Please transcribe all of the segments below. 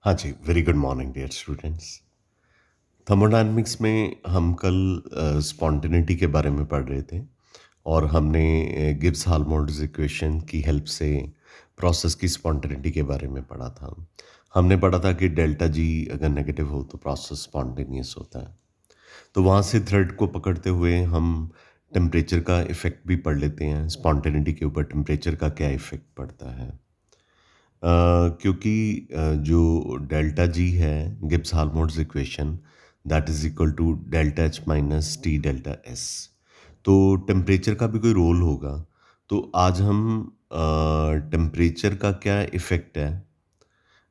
हाँ जी, very good morning dear students. Thermodynamics में हम कल स्पॉन्टेनिटी के बारे में पढ़ रहे थे और हमने गिब्स हाल्मोल्ट्ज़ इक्वेशन की हेल्प से प्रोसेस की स्पॉन्टेनिटी के बारे में पढ़ा था। हमने पढ़ा था कि डेल्टा जी अगर नेगेटिव हो तो प्रोसेस स्पॉन्टेनियस होता है। तो वहाँ से थ्रेड को पकड़ते हुए हम टेम्परेचर का इफ़ेक्ट भी पढ़ लेते हैं, स्पॉन्टेनिटी के ऊपर टेम्परेचर का क्या इफ़ेक्ट पड़ता है। क्योंकि जो डेल्टा जी है Gibbs Helmholtz equation that is equal to delta H minus T delta S. तो टेम्परेचर का भी कोई रोल होगा। तो आज हम टेम्परेचर का क्या इफ़ेक्ट है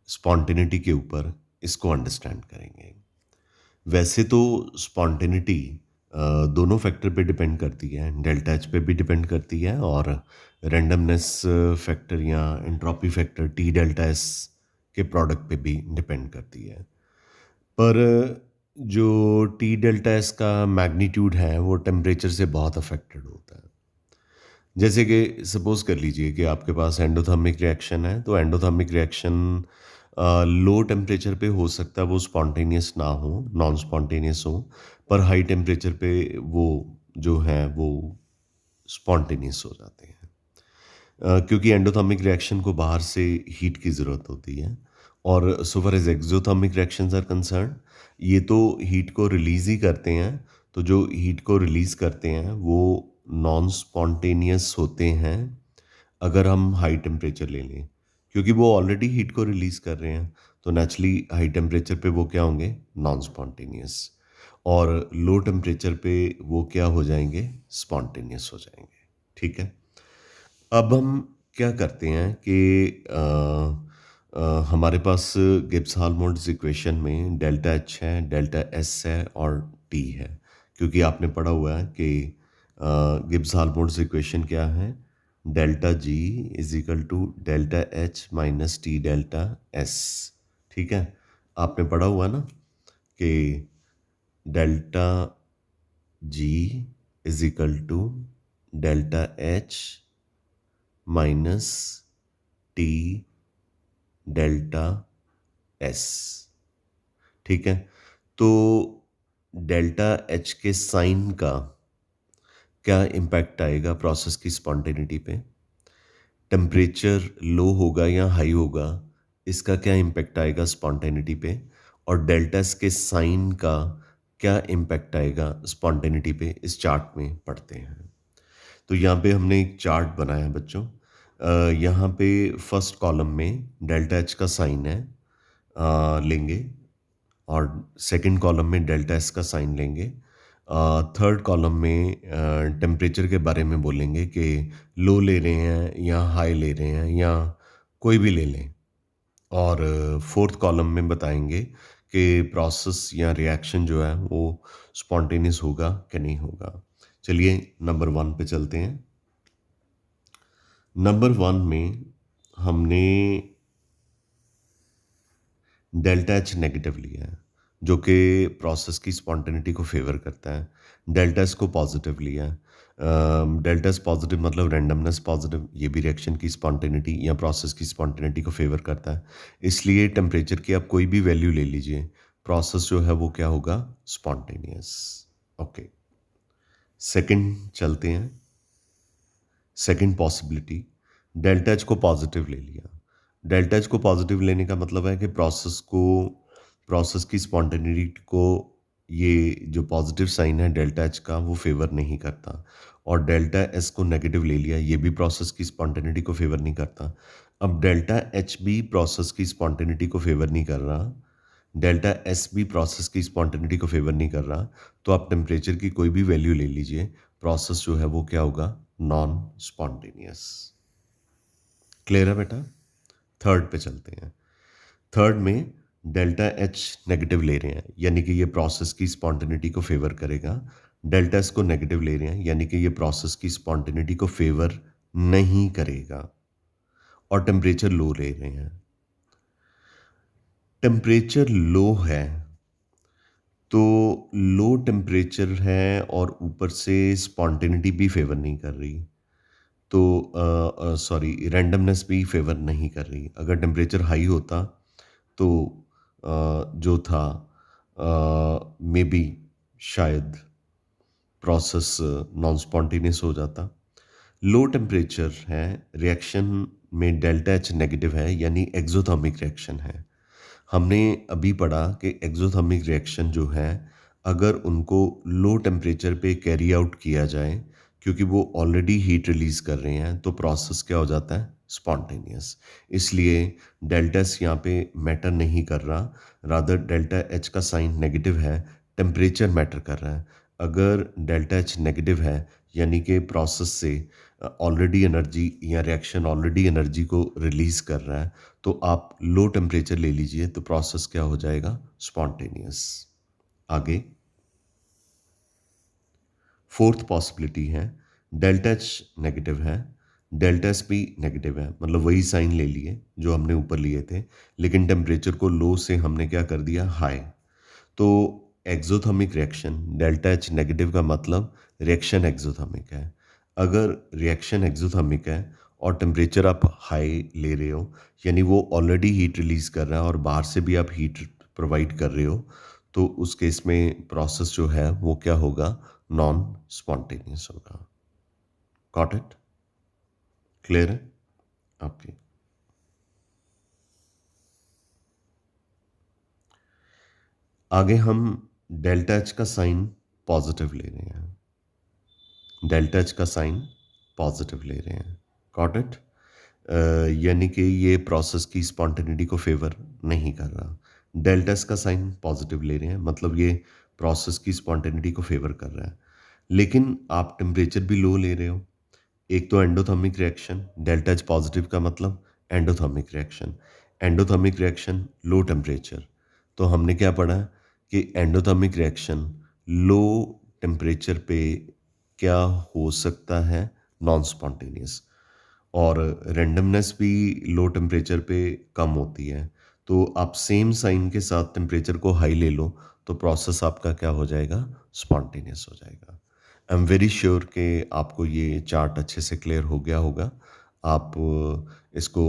स्पॉन्टेनिटी के ऊपर, इसको अंडरस्टैंड करेंगे। वैसे तो स्पॉन्टेनिटी दोनों फैक्टर पे डिपेंड करती है, डेल्टा एच पे भी डिपेंड करती है और रैंडमनेस फैक्टर या entropy factor T delta S के प्रोडक्ट पे भी डिपेंड करती है। पर जो टी डेल्टा एस का मैग्नीट्यूड है वो टेम्परेचर से बहुत अफेक्टेड होता है। जैसे कि सपोज़ कर लीजिए कि आपके पास एंडोथर्मिक रिएक्शन है, तो एंडोथर्मिक रिएक्शन लो टेम्परेचर पे हो सकता है वो स्पॉन्टेनियस ना हो, नॉन स्पॉन्टेनियस हो, पर हाई टेम्परेचर पे वो जो हैं वो स्पॉन्टेनियस हो जाते हैं। क्योंकि एंडोथर्मिक रिएक्शन को बाहर से हीट की ज़रूरत होती है और so far as exothermic reactions are concerned, ये तो हीट को रिलीज़ ही करते हैं। तो जो हीट को रिलीज़ करते हैं वो नॉन स्पॉन्टेनियस होते हैं अगर हम हाई टेम्परेचर ले लें, क्योंकि वो ऑलरेडी हीट को रिलीज़ कर रहे हैं, तो नेचुरली हाई टेम्परेचर पे वो क्या होंगे? Non spontaneous. और लो टेम्परेचर पे वो क्या हो जाएँगे? स्पॉन्टेनियस हो जाएँगे। ठीक है? अब हम क्या करते हैं कि हमारे पास गिब्स हाल्मोल्ट्ज़ इक्वेशन में डेल्टा एच है, डेल्टा एस है और टी है। क्योंकि आपने पढ़ा हुआ है कि गिब्स हाल्मोल्ट्ज़ इक्वेशन क्या है? Delta G is equal to delta H minus T delta S. ठीक है? आपने पढ़ा हुआ ना कि delta G is equal to delta H minus T delta S. ठीक है? तो डेल्टा एच के साइन का क्या इम्पैक्ट आएगा प्रोसेस की स्पॉन्टेनिटी पे? टेम्परेचर लो होगा या हाई होगा, इसका क्या इम्पैक्ट आएगा स्पॉन्टेनिटी पे? और डेल्टा एस के साइन का क्या इम्पैक्ट आएगा स्पॉन्टेनिटी पे? इस चार्ट में पढ़ते हैं। तो यहाँ पे हमने एक चार्ट बनाया है बच्चों। यहाँ पे फर्स्ट कॉलम में डेल्टा एच का साइन है, लेंगे और सेकंड कॉलम में डेल्टा एस का साइन लेंगे। थर्ड कॉलम में टेम्परेचर के बारे में बोलेंगे कि लो ले रहे हैं या हाई ले रहे हैं या कोई भी ले लें। और फोर्थ कॉलम में बताएंगे कि प्रोसेस या रिएक्शन जो है वो स्पॉन्टेनियस होगा कि नहीं होगा। चलिए नंबर वन पे चलते हैं। नंबर वन में हमने डेल्टा एच नेगेटिव लिया है, जो कि प्रोसेस की स्पॉन्टेनिटी को फेवर करता है। डेल्टा एस को पॉजिटिव लिया है। डेल्टा एस पॉजिटिव मतलब रैंडमनेस पॉजिटिव, ये भी रिएक्शन की स्पॉन्टेनिटी या प्रोसेस की स्पॉन्टेनिटी को फेवर करता है। इसलिए टेम्परेचर की आप कोई भी वैल्यू ले लीजिए, प्रोसेस जो है वो क्या होगा? स्पॉन्टेनियस। ओके, सेकंड चलते हैं। सेकंड पॉसिबिलिटी, डेल्टा एच को पॉजिटिव ले लिया। डेल्टा एच को पॉजिटिव लेने का मतलब है कि प्रोसेस की स्पॉन्टेनिटी को ये जो पॉजिटिव साइन है डेल्टा एच का वो फेवर नहीं करता। और डेल्टा एस को नेगेटिव ले लिया, ये भी प्रोसेस की स्पॉन्टेनिटी को फेवर नहीं करता। अब डेल्टा एच भी प्रोसेस की स्पॉन्टेनिटी को फेवर नहीं कर रहा, डेल्टा एस भी प्रोसेस की स्पॉन्टेनिटी को फेवर नहीं कर रहा, तो आप टेम्परेचर की कोई भी वैल्यू ले लीजिए, प्रोसेस जो है वो क्या होगा? Non spontaneous. क्लियर है बेटा? थर्ड पे चलते हैं। थर्ड में डेल्टा एच नेगेटिव ले रहे हैं, यानी कि ये प्रोसेस की स्पॉन्टेनिटी को फेवर करेगा। डेल्टा एस को नेगेटिव ले रहे हैं, यानी कि ये प्रोसेस की स्पॉन्टेनिटी को फेवर नहीं करेगा। और टेम्परेचर लो ले रहे हैं। टेम्परेचर लो है तो लो टेम्परेचर है और ऊपर से स्पॉन्टेनिटी भी फेवर नहीं कर रही, तो सॉरी रैंडमनेस भी फेवर नहीं कर रही। अगर टेम्परेचर हाई होता तो जो था मे बी शायद प्रोसेस नॉन स्पॉन्टेनियस हो जाता। लो टेम्परेचर है, रिएक्शन में डेल्टा एच नेगेटिव है, यानी एक्सोथर्मिक रिएक्शन है। हमने अभी पढ़ा कि एक्सोथर्मिक रिएक्शन जो है, अगर उनको लो टेम्परेचर पे कैरी आउट किया जाए, क्योंकि वो ऑलरेडी हीट रिलीज कर रहे हैं, तो प्रोसेस क्या हो जाता है? स्पॉन्टेनियस। इसलिए डेल्टा एस यहाँ पे मैटर नहीं कर रहा, रादर डेल्टा एच का साइन नेगेटिव है, टेम्परेचर मैटर कर रहा है। अगर डेल्टा एच नेगेटिव है, यानी कि प्रोसेस से ऑलरेडी एनर्जी या रिएक्शन ऑलरेडी एनर्जी को रिलीज कर रहा है, तो आप लो टेम्परेचर ले लीजिए, तो प्रोसेस क्या हो जाएगा? स्पॉन्टेनियस। आगे फोर्थ पॉसिबिलिटी है, डेल्टा एच नेगेटिव है, डेल्टा एस भी नेगेटिव है, मतलब वही साइन ले लिए जो हमने ऊपर लिए थे, लेकिन टेम्परेचर को लो से हमने क्या कर दिया? हाई। तो exothermic reaction, delta H negative का मतलब रिएक्शन एक्सोथर्मिक है। अगर रिएक्शन एक्सोथर्मिक है और टेम्परेचर आप हाई ले रहे हो, यानी वो ऑलरेडी हीट रिलीज कर रहा है और बाहर से भी आप हीट प्रोवाइड कर रहे हो, तो उस केस में प्रोसेस जो है वो क्या होगा? नॉन स्पॉन्टेनियस होगा। Got it? क्लियर है? ओके। आगे हम डेल्टा एच का साइन पॉजिटिव ले रहे हैं, डेल्टा एच का साइन पॉजिटिव ले रहे हैं। Got it? यानी कि ये प्रोसेस की स्पॉन्टेनिटी को फेवर नहीं कर रहा। डेल्टा एस का साइन पॉजिटिव ले रहे हैं, मतलब ये प्रोसेस की स्पॉन्टेनिटी को फेवर कर रहा है, लेकिन आप टेम्परेचर भी लो ले रहे हो। एक तो endothermic reaction, delta H positive का मतलब endothermic reaction, endothermic reaction low temperature. तो हमने क्या पढ़ा कि एंडोथर्मिक रिएक्शन लो टेम्परेचर पे क्या हो सकता है? Non spontaneous. और रैंडमनेस भी लो टेम्परेचर पे कम होती है। तो आप सेम साइन के साथ टेम्परेचर को हाई ले लो, तो प्रोसेस आपका क्या हो जाएगा? स्पॉन्टेनियस हो जाएगा। आई एम वेरी श्योर कि आपको ये चार्ट अच्छे से क्लियर हो गया होगा। आप इसको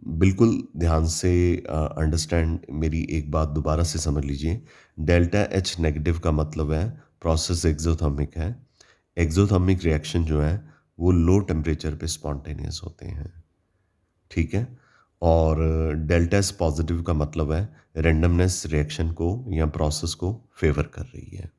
बिल्कुल ध्यान से अंडरस्टैंड, मेरी एक बात दोबारा से समझ लीजिए। डेल्टा एच नेगेटिव का मतलब है प्रोसेस एक्सोथर्मिक है। एक्सोथर्मिक रिएक्शन जो है वो लो टेम्परेचर पे स्पॉन्टेनियस होते हैं, ठीक है। और डेल्टा एस पॉजिटिव का मतलब है रेंडमनेस रिएक्शन को या प्रोसेस को फेवर कर रही है।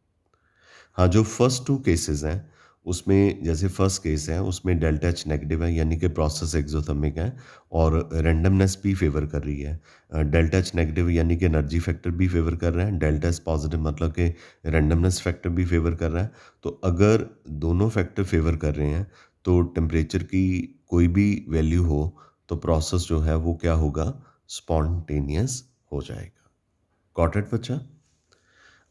हाँ, जो फर्स्ट टू केसेस हैं, उसमें जैसे फर्स्ट केस है उसमें डेल्टा एच नेगेटिव है, यानी कि प्रोसेस एक्सोथर्मिक है और रेंडमनेस भी फेवर कर रही है। डेल्टा एच नेगेटिव यानी कि एनर्जी फैक्टर भी फेवर कर रहा है, डेल्टा एस पॉजिटिव मतलब कि रेंडमनेस फैक्टर भी फेवर कर रहा है। तो अगर दोनों फैक्टर फेवर कर रहे हैं, तो टेम्परेचर की कोई भी वैल्यू हो, तो प्रोसेस जो है वो क्या होगा? स्पॉन्टेनियस हो जाएगा। गॉट इट बच्चा?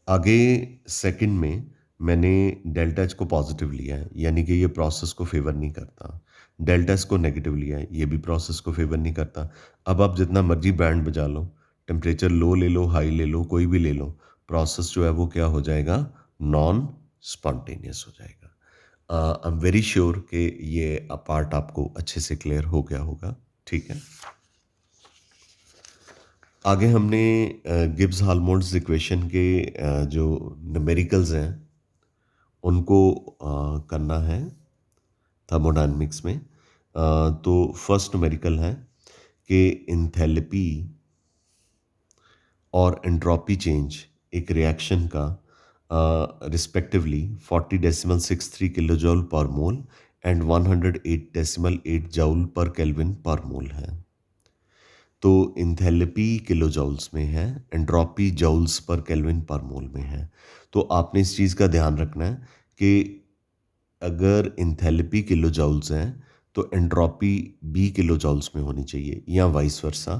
आगे सेकंड में मैंने डेल्टा एच को पॉजिटिव लिया है, यानी कि ये प्रोसेस को फेवर नहीं करता। डेल्टा एस को नेगेटिव लिया है, ये भी प्रोसेस को फेवर नहीं करता। अब आप जितना मर्जी बैंड बजा लो, टेम्परेचर लो ले लो, हाई ले लो, कोई भी ले लो, प्रोसेस जो है वो क्या हो जाएगा? नॉन स्पॉन्टेनियस हो जाएगा। आई एम वेरी श्योर कि ये पार्ट आपको अच्छे से क्लियर हो गया होगा, ठीक है। आगे हमने गिब्स हाल्मोल्ट्ज़ इक्वेशन के जो न्यूमेरिकल्स हैं उनको करना है थर्मोडायनेमिक्स में। तो फर्स्ट न्यूमेरिकल है कि एंथैल्पी और एंट्रोपी चेंज एक रिएक्शन का रिस्पेक्टिवली 40.63 किलो जूल पर मोल एंड 108.8 जूल पर केल्विन पर मोल है। तो एंथैल्पी किलो जूल्स में है, एंट्रोपी जूल्स पर केल्विन पर मोल में है। तो आपने इस चीज़ का ध्यान रखना है कि अगर एंथैल्पी किलो जूल्स है, तो एंट्रोपी भी किलो जूल्स में होनी चाहिए, या वाइस वर्सा।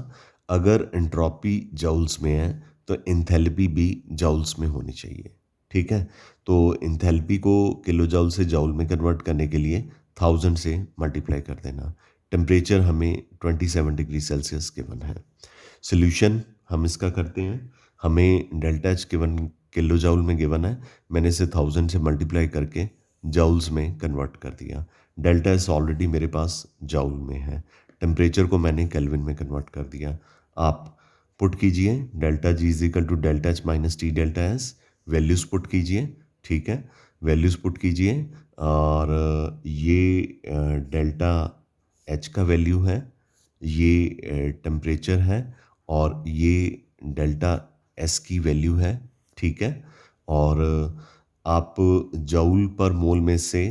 अगर एंट्रोपी जूल्स में है, तो एंथैल्पी भी जूल्स में होनी चाहिए, ठीक है। तो एंथैल्पी को किलो जूल से जूल में कन्वर्ट करने के लिए 1000 से मल्टीप्लाई कर देना। टेम्परेचर हमें 27 डिग्री सेल्सियस गिवन है। सोल्यूशन हम इसका करते हैं, हमें delta H given kilo joule में गिवन है, मैंने इसे 1000 से मल्टीप्लाई करके जूल्स में कन्वर्ट कर दिया। डेल्टा एस ऑलरेडी मेरे पास जूल में है, टेम्परेचर को मैंने केल्विन में कन्वर्ट कर दिया। आप पुट कीजिए delta G is equal to delta H minus T delta S, values put कीजिए, ठीक है, वैल्यूज़ पुट कीजिए और ये डेल्टा एच का वैल्यू है, ये टेम्परेचर है और ये डेल्टा एस की वैल्यू है, ठीक है। और आप जूल पर मोल में से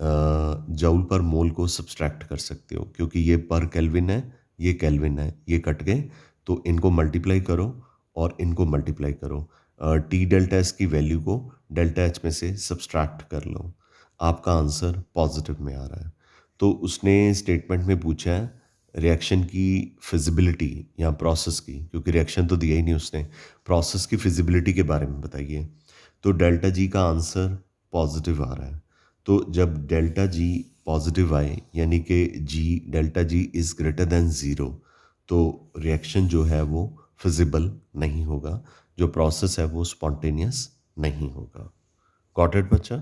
जूल पर मोल को सब्सट्रैक्ट कर सकते हो क्योंकि ये पर केल्विन है, ये केल्विन है, ये कट गए तो इनको मल्टीप्लाई करो और इनको मल्टीप्लाई करो। टी डेल्टा एस की वैल्यू को डेल्टा एच में से सब्सट्रैक्ट कर लो, आपका आंसर पॉजिटिव में आ रहा है। तो उसने स्टेटमेंट में पूछा है रिएक्शन की फिजिबिलिटी या प्रोसेस की, क्योंकि रिएक्शन तो दिया ही नहीं उसने, प्रोसेस की फिजिबिलिटी के बारे में बताइए। तो डेल्टा जी का आंसर पॉजिटिव आ रहा है। तो जब डेल्टा जी पॉजिटिव आए यानी कि G delta G is greater than zero, तो रिएक्शन जो है वो फिजिबल नहीं होगा, जो प्रोसेस है वो स्पॉन्टेनियस नहीं होगा। गॉट इट बच्चा?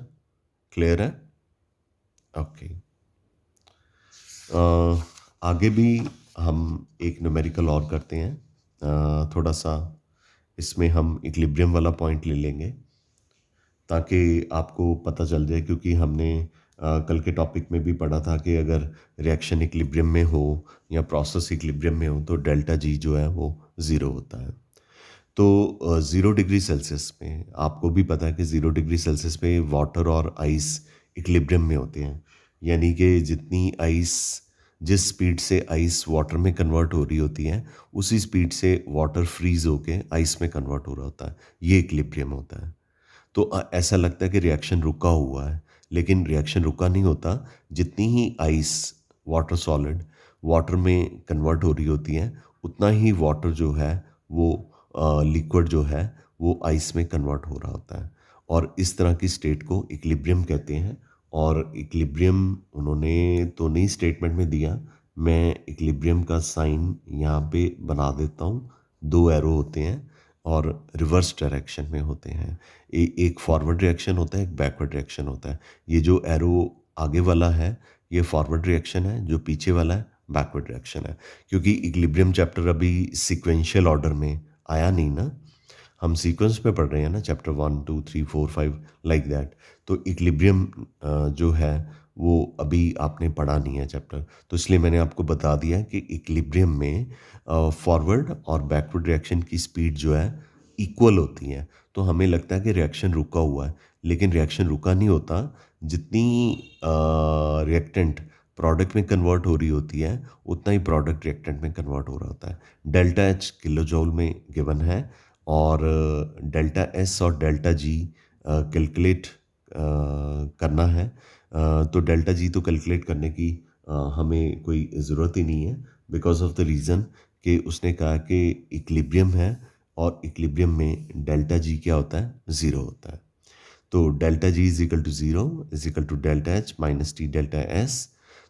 क्लियर है? ओके। आगे भी हम एक न्यूमेरिकल और करते हैं, थोड़ा सा इसमें हम इक्विलिब्रियम वाला पॉइंट ले लेंगे ताकि आपको पता चल जाए, क्योंकि हमने कल के टॉपिक में भी पढ़ा था कि अगर रिएक्शन इक्विलिब्रियम में हो या प्रोसेस इक्विलिब्रियम में हो तो डेल्टा जी जो है वो ज़ीरो होता है। तो 0 डिग्री सेल्सियस में आपको भी पता है कि 0 डिग्री सेल्सियस में वाटर और आइस इक्विलिब्रियम में होते हैं, यानी कि जितनी आइस, जिस स्पीड से आइस वाटर में कन्वर्ट हो रही होती है उसी स्पीड से वाटर फ्रीज होके आइस में कन्वर्ट हो रहा होता है, ये इक्विलिब्रियम होता है। तो ऐसा लगता है कि रिएक्शन रुका हुआ है, लेकिन रिएक्शन रुका नहीं होता। जितनी ही आइस, वाटर सॉलिड वाटर में कन्वर्ट हो रही होती है उतना ही वाटर जो है वो लिक्विड जो है वो आइस में कन्वर्ट हो रहा होता है, और इस तरह की स्टेट को इक्विलिब्रियम कहते हैं। और इक्विलिब्रियम उन्होंने तो नहीं स्टेटमेंट में दिया, मैं इक्विलिब्रियम का साइन यहाँ पे बना देता हूँ। दो एरो होते हैं और रिवर्स डायरेक्शन में होते हैं, एक फॉरवर्ड रिएक्शन होता है, एक बैकवर्ड रिएक्शन होता है। ये जो एरो आगे वाला है ये फॉरवर्ड रिएक्शन है, जो पीछे वाला है बैकवर्ड रिएक्शन है। क्योंकि इक्विलिब्रियम चैप्टर अभी सीक्वेंशियल ऑर्डर में आया नहीं ना, हम सीक्वेंस में पढ़ रहे हैं ना, चैप्टर 1 2 3 4 5 लाइक दैट। तो इक्विलिब्रियम जो है वो अभी आपने पढ़ा नहीं है चैप्टर, तो इसलिए मैंने आपको बता दिया कि इक्विलिब्रियम में फॉरवर्ड और बैकवर्ड रिएक्शन की स्पीड जो है इक्वल होती है। तो हमें लगता है कि रिएक्शन रुका हुआ है, लेकिन रिएक्शन रुका नहीं होता। जितनी रिएक्टेंट प्रोडक्ट में कन्वर्ट हो रही होती है उतना ही प्रोडक्ट रिएक्टेंट में कन्वर्ट हो रहा होता है। डेल्टा एच किलो जूल में गिवन है और डेल्टा एस और डेल्टा जी कैलकुलेट करना है। तो डेल्टा जी तो कैलकुलेट करने की हमें कोई ज़रूरत ही नहीं है, बिकॉज ऑफ द रीज़न कि उसने कहा कि इक्विलिब्रियम है और इक्विलिब्रियम में डेल्टा जी क्या होता है, ज़ीरो होता है। तो delta G is equal to zero is equal to delta H minus T delta S.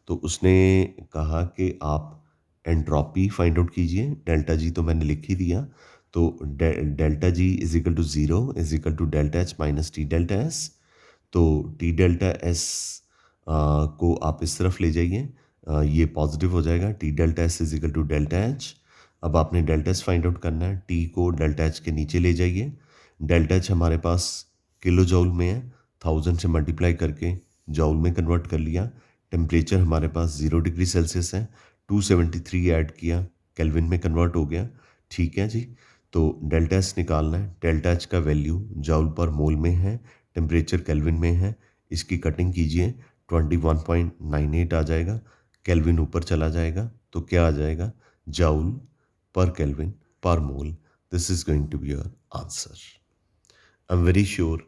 तो उसने कहा कि आप एंट्रोपी फाइंड आउट कीजिए, डेल्टा जी तो मैंने लिख ही दिया। तो delta G is equal to zero is equal to delta H minus T delta S. तो टी डेल्टा एस को आप इस तरफ ले जाइए, ये पॉजिटिव हो जाएगा, T delta S is equal to delta H. अब आपने डेल्टा एस फाइंड आउट करना है, टी को डेल्टा एच के नीचे ले जाइए। डेल्टा एच हमारे पास किलो जूल में है, 1000 से मल्टीप्लाई करके जूल में कन्वर्ट कर लिया। टेम्परेचर हमारे पास 0 डिग्री सेल्सियस है, 273 ऐड किया, केल्विन में कन्वर्ट हो गया, ठीक है जी। तो डेल्टा एच निकालना है, डेल्टा एच का वैल्यू जूल पर मोल में है, टेम्परेचर केल्विन में है, इसकी कटिंग कीजिए 21.98 आ जाएगा, केल्विन ऊपर चला जाएगा तो क्या आ जाएगा, जूल पर केल्विन पर mole. This is going to be your answer. I am very sure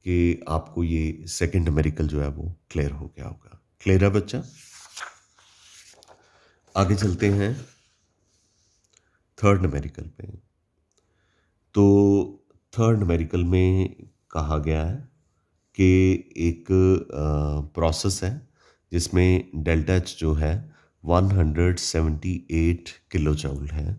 कि आपको ये सेकंड न्यूमेरिकल जो है वो क्लियर हो गया होगा। क्लियर है बच्चा? आगे चलते हैं थर्ड न्यूमेरिकल पे। तो थर्ड न्यूमेरिकल में कहा गया है कि एक प्रोसेस है जिसमें डेल्टा एच जो है 178 किलो जूल है,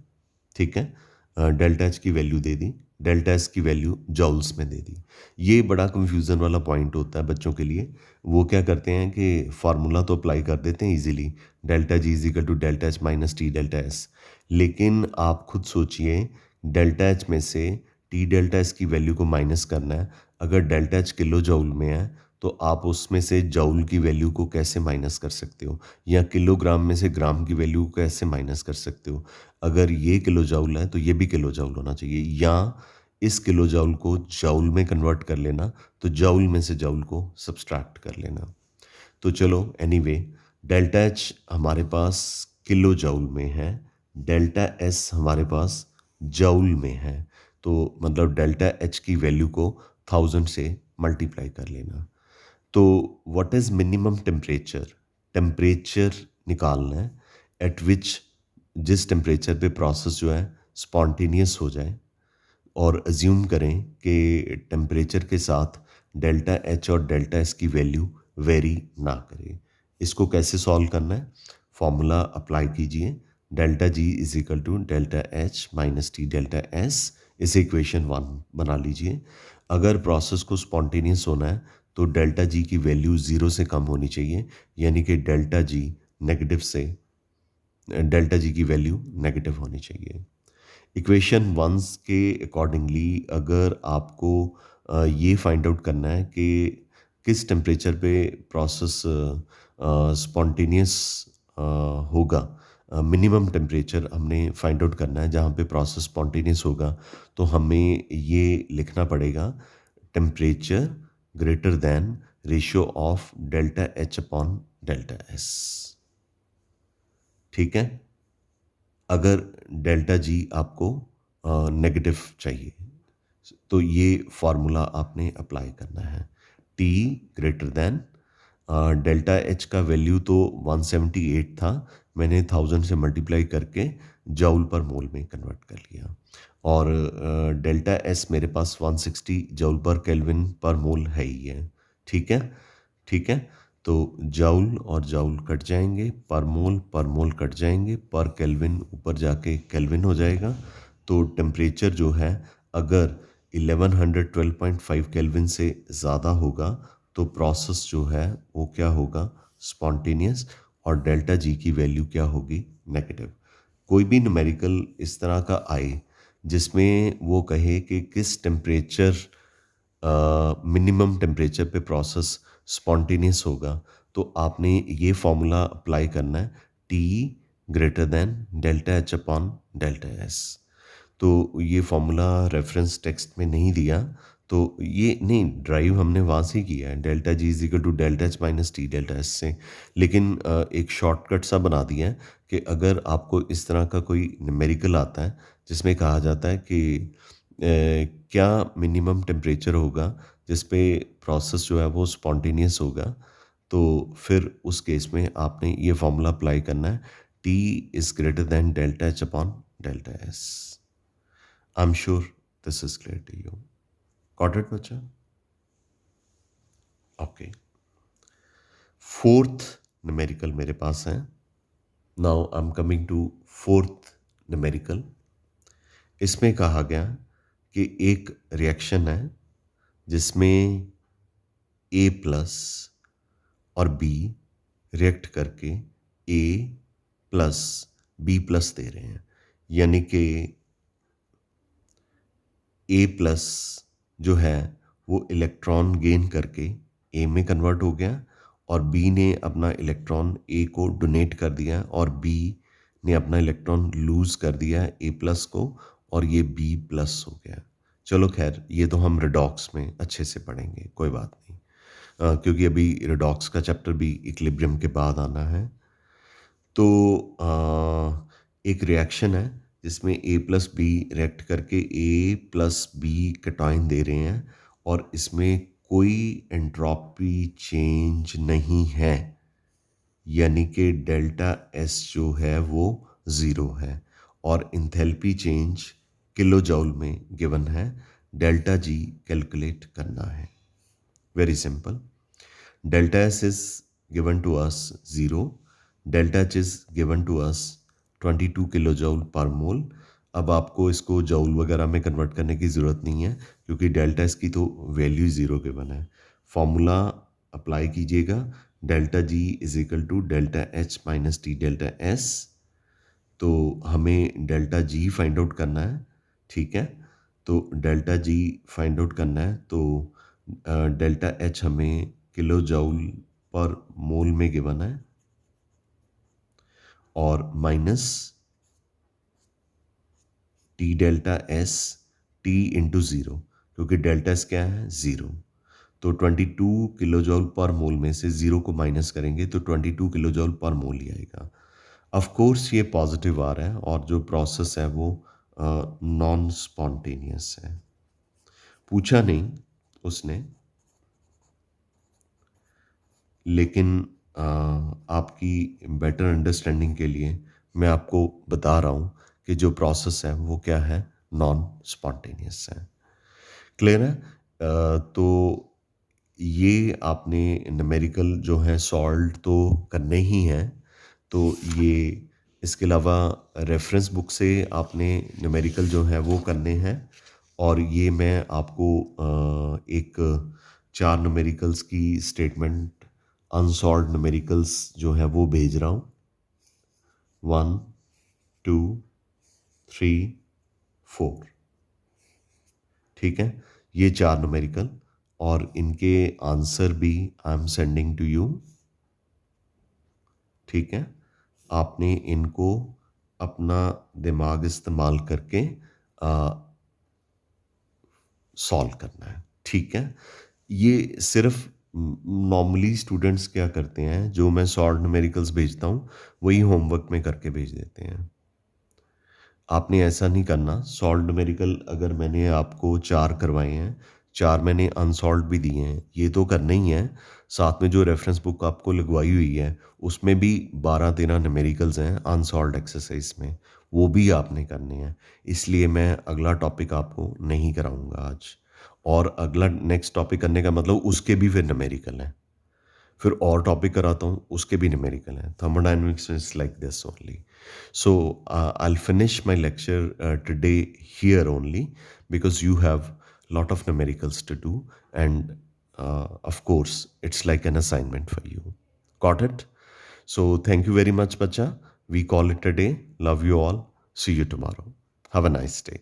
ठीक है। डेल्टा एच की वैल्यू दे दी, डेल्टा एस की वैल्यू जॉल्स में दे दी। ये बड़ा कंफ्यूजन वाला पॉइंट होता है बच्चों के लिए। वो क्या करते हैं कि फार्मूला तो अप्लाई कर देते हैं easily, delta G is equal to delta H minus T delta S. लेकिन आप खुद सोचिए डेल्टा एच में से टी डेल्टा एस की वैल्यू को माइनस करना है। अगर डेल्टा एच किलो जूल में है तो आप उसमें से जूल की वैल्यू को कैसे माइनस कर सकते हो, या किलोग्राम में से ग्राम की वैल्यू को कैसे माइनस कर सकते हो। अगर ये किलो जूल है तो ये भी किलो जूल होना चाहिए, या इस किलो जूल को जूल में कन्वर्ट कर लेना, तो जूल में से जूल को सब्सट्रैक्ट कर लेना। तो चलो एनीवे, डेल्टा एच हमारे पास किलो जूल में है, डेल्टा एस हमारे पास जूल में है। तो मतलब डेल्टा एच की वैल्यू को 1000 से मल्टीप्लाई कर लेना। तो what is minimum temperature, temperature निकालना है एट विच, जिस टेम्परेचर पे प्रोसेस जो है स्पॉन्टेनियस हो जाए, और अज्यूम करें कि टेम्परेचर के साथ डेल्टा एच और डेल्टा एस की वैल्यू वेरी ना करे। इसको कैसे सॉल्व करना है, फॉर्मूला अप्लाई कीजिए, delta G is equal to delta H minus T delta S, इसे इक्वेशन 1 बना लीजिए। अगर प्रोसेस को स्पॉन्टेनियस होना है तो डेल्टा जी की वैल्यू 0 से कम होनी चाहिए, यानी कि डेल्टा जी नेगेटिव से, डेल्टा जी की वैल्यू नेगेटिव होनी चाहिए। इक्वेशन वंस के अकॉर्डिंगली अगर आपको ये फाइंड आउट करना है कि किस टेम्परेचर पे प्रोसेस स्पॉन्टेनियस होगा, मिनिमम टेम्परेचर हमने फाइंड आउट करना है जहाँ पे प्रोसेस स्पॉन्टेनियस होगा, तो हमें ये लिखना पड़ेगा temperature greater than ratio of delta H upon delta S. ठीक है, अगर डेल्टा जी आपको नेगेटिव चाहिए तो ये फार्मूला आपने अप्लाई करना है। T greater than, delta H का वैल्यू तो 178 था, मैंने 1000 से मल्टीप्लाई करके जूल पर मोल में कन्वर्ट कर लिया, और डेल्टा एस मेरे पास 160 जूल पर केल्विन पर मोल है ही है। ठीक है, ठीक है। तो जूल और जूल कट जाएंगे, पर मोल कट जाएंगे, पर केल्विन ऊपर जाके केल्विन हो जाएगा। तो टेम्परेचर जो है अगर 1112.5 केल्विन से ज़्यादा होगा तो प्रोसेस जो है वो क्या होगा, स्पॉन्टेनियस, और डेल्टा जी की वैल्यू क्या होगी, नेगेटिव। कोई भी न्यूमेरिकल इस तरह का आए जिसमें वो कहे कि किस टेम्परेचर, मिनिमम टेम्परेचर पे प्रोसेस स्पॉन्टेनियस होगा, तो आपने ये फॉर्मूला अप्लाई करना है, T greater than delta H upon delta S. तो ये फॉर्मूला रेफरेंस टेक्स्ट में नहीं दिया, तो ये नहीं, ड्राइव हमने वहाँ से किया है, delta G is equal to delta H minus T delta S से। लेकिन एक शॉर्टकट सा बना दिया है कि अगर आपको इस तरह का कोई न्यूमेरिकल आता है जिसमें कहा जाता है कि क्या मिनिमम टेम्परेचर होगा जिस पे प्रोसेस जो है वो स्पॉन्टेनियस होगा, तो फिर उस केस में आपने ये फॉर्मूला अप्लाई करना है, T is greater than delta H upon delta S. I am sure this is clear to you. Got it बच्चा? ओके, फोर्थ न्यूमेरिकल मेरे पास है। Now I am coming to fourth numerical. इसमें कहा गया कि एक रिएक्शन है जिसमें ए प्लस और बी रिएक्ट करके ए प्लस बी प्लस दे रहे हैं, यानी कि ए प्लस जो है वो इलेक्ट्रॉन गेन करके ए में कन्वर्ट हो गया, और बी ने अपना इलेक्ट्रॉन ए को डोनेट कर दिया, और बी ने अपना इलेक्ट्रॉन लूज़ कर दिया ए प्लस को, और ये बी प्लस हो गया। चलो खैर, ये तो हम रिडॉक्स में अच्छे से पढ़ेंगे, कोई बात नहीं, क्योंकि अभी रिडॉक्स का चैप्टर भी इक्विलिब्रियम के बाद आना है। तो एक रिएक्शन है जिसमें ए प्लस बी रिएक्ट करके ए प्लस बी कैटायन दे रहे हैं, और इसमें कोई एंट्रोपी चेंज नहीं है, यानी कि डेल्टा एस जो है वो ज़ीरो है, और इंथैल्पी चेंज किलो जूल में गिवन है, डेल्टा जी कैलकुलेट करना है। Very simple, delta S is given to us 0, delta H is given to us 22 kilojoule पर मोल। अब आपको इसको जूल वगैरह में कन्वर्ट करने की ज़रूरत नहीं है क्योंकि डेल्टा एस की तो वैल्यू ज़ीरो गिवन है। फॉर्मूला अप्लाई कीजिएगा, delta G is equal to delta H minus T delta S. तो हमें डेल्टा जी फाइंड आउट करना है, ठीक है? तो डेल्टा जी फाइंड आउट करना है, तो डेल्टा एच हमें किलो जूल पर मोल में गिवन है, और minus T delta S T into zero, क्योंकि डेल्टा एस क्या है? ज़ीरो। तो 22 किलो जूल पर मोल में से ज़ीरो को माइनस करेंगे तो 22 किलो जूल पर मोल ही आएगा। ऑफ कोर्स ये पॉजिटिव आ रहा है, और जो प्रोसेस है वो नॉन स्पॉन्टेनियस है। पूछा नहीं उसने, लेकिन आपकी बेटर अंडरस्टैंडिंग के लिए मैं आपको बता रहा हूँ कि जो प्रोसेस है वो क्या है? नॉन स्पॉन्टेनियस है। क्लियर है? तो ये आपने न्यूमेरिकल जो है सॉल्व तो करने ही हैं, तो ये इसके अलावा रेफरेंस बुक से आपने न्यूमेरिकल जो है वो करने हैं, और ये मैं आपको एक 4 न्यूमेरिकल्स की स्टेटमेंट, अनसॉल्व्ड न्यूमेरिकल्स जो है वो भेज रहा हूँ। 1, 2, 3, 4, ठीक है? ये 4 न्यूमेरिकल, और इनके आंसर भी I am sending to you, ठीक है? आपने इनको अपना दिमाग इस्तेमाल करके सॉल्व करना है, ठीक है? ये सिर्फ नॉर्मली स्टूडेंट्स क्या करते हैं, जो मैं सॉल्व्ड न्यूमेरिकल्स भेजता हूँ वही होमवर्क में करके भेज देते हैं। आपने ऐसा नहीं करना। सॉल्व्ड न्यूमेरिकल अगर मैंने आपको 4 करवाए हैं, 4 मैंने अनसॉल्व्ड भी दिए हैं, ये तो करने ही हैं। साथ में जो रेफरेंस बुक आपको लगवाई हुई है, उसमें भी 12-13 न्यूमेरिकल्स हैं अनसॉल्व्ड एक्सरसाइज में, वो भी आपने करने हैं। इसलिए मैं अगला टॉपिक आपको नहीं कराऊँगा आज, और अगला नेक्स्ट टॉपिक करने का मतलब उसके भी फिर न्यूमेरिकल हैं। फिर और टॉपिक कराता हूँ, उसके भी न्यूमेरिकल हैं। Thermodynamics is like this only. So I'll finish my lecture today here only, because you have lot of numericals to do, and of course it's like an assignment for you. Got it? So thank you very much, bacha. We call it a day. Love you all. See you tomorrow. Have a nice day.